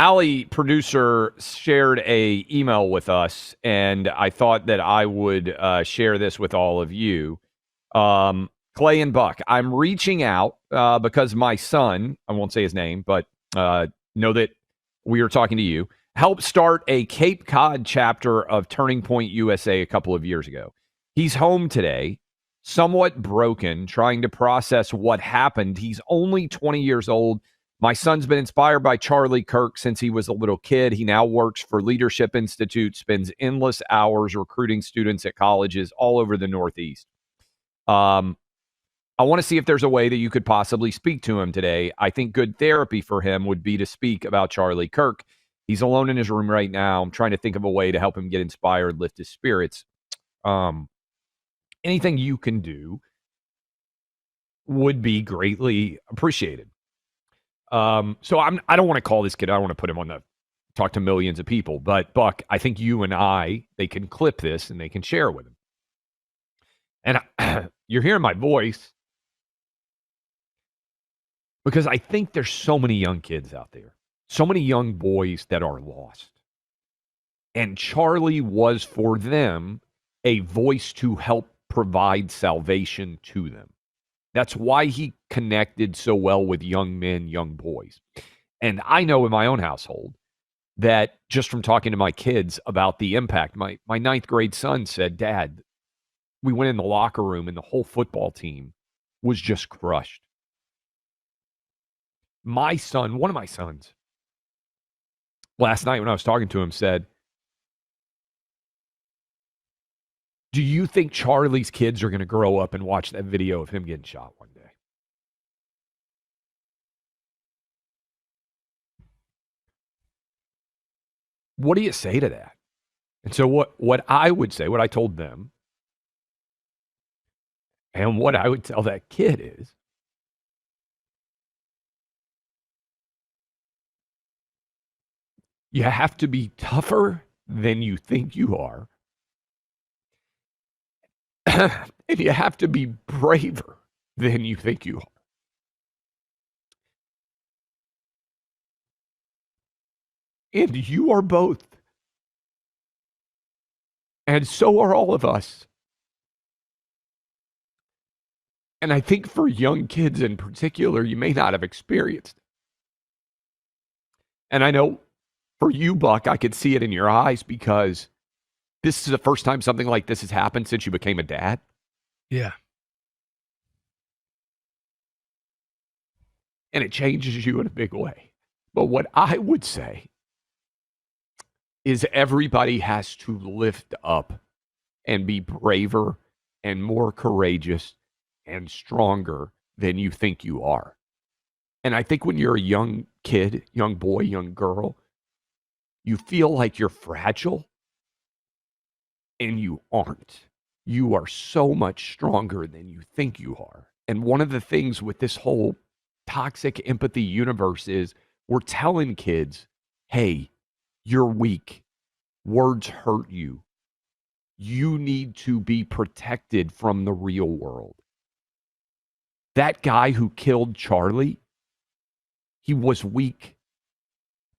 Allie, producer, shared a email with us, and I thought that I would share this with all of you. Clay and Buck, I'm reaching out because my son, I won't say his name, but know that we are talking to you, helped start a Cape Cod chapter of Turning Point USA a couple of years ago. He's home today, somewhat broken, trying to process what happened. He's only 20 years old. My son's been inspired by Charlie Kirk since he was a little kid. He now works for Leadership Institute, spends endless hours recruiting students at colleges all over the Northeast. I want to see if there's a way that you could possibly speak to him today. I think good therapy for him would be to speak about Charlie Kirk. He's alone in his room right now. I'm trying to think of a way to help him get inspired, lift his spirits. Anything you can do would be greatly appreciated. So I don't want to call this kid. I don't want to put him on the talk to millions of people. But Buck, I think you and they can clip this and they can share it with him. And you're hearing my voice because I think there's so many young kids out there, so many young boys that are lost. And Charlie was for them a voice to help provide salvation to them. That's why he connected so well with young men, young boys. And I know in my own household that just from talking to my kids about the impact, my ninth grade son said, Dad, we went in the locker room and the whole football team was just crushed. My son, one of my sons, last night when I was talking to him said, do you think Charlie's kids are going to grow up and watch that video of him getting shot one day? What do you say to that? And so what I would say, what I told them, and what I would tell that kid is, you have to be tougher than you think you are. And you have to be braver than you think you are. And you are both. And so are all of us. And I think for young kids in particular, you may not have experienced it. And I know for you, Buck, I could see it in your eyes because this is the first time something like this has happened since you became a dad. Yeah. And it changes you in a big way. But what I would say is everybody has to lift up and be braver and more courageous and stronger than you think you are. And I think when you're a young kid, young boy, young girl, you feel like you're fragile, and you aren't. You are so much stronger than you think you are. And one of the things with this whole toxic empathy universe is we're telling kids, hey, you're weak. Words hurt you. You need to be protected from the real world. That guy who killed Charlie, he was weak.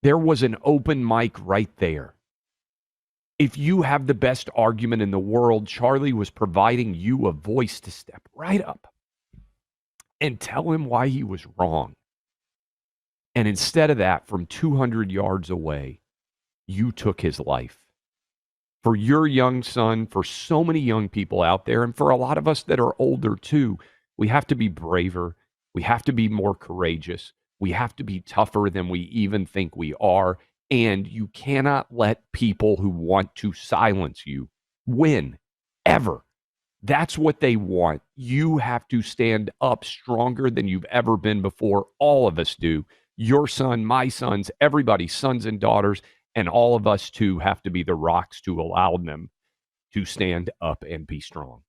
There was an open mic right there. If you have the best argument in the world, Charlie was providing you a voice to step right up and tell him why he was wrong. And instead of that, from 200 yards away, you took his life. For your young son, for so many young people out there, and for a lot of us that are older too, we have to be braver. We have to be more courageous. We have to be tougher than we even think we are. And you cannot let people who want to silence you win, ever. That's what they want. You have to stand up stronger than you've ever been before. All of us do. Your son, my sons, everybody's sons and daughters, and all of us too have to be the rocks to allow them to stand up and be strong.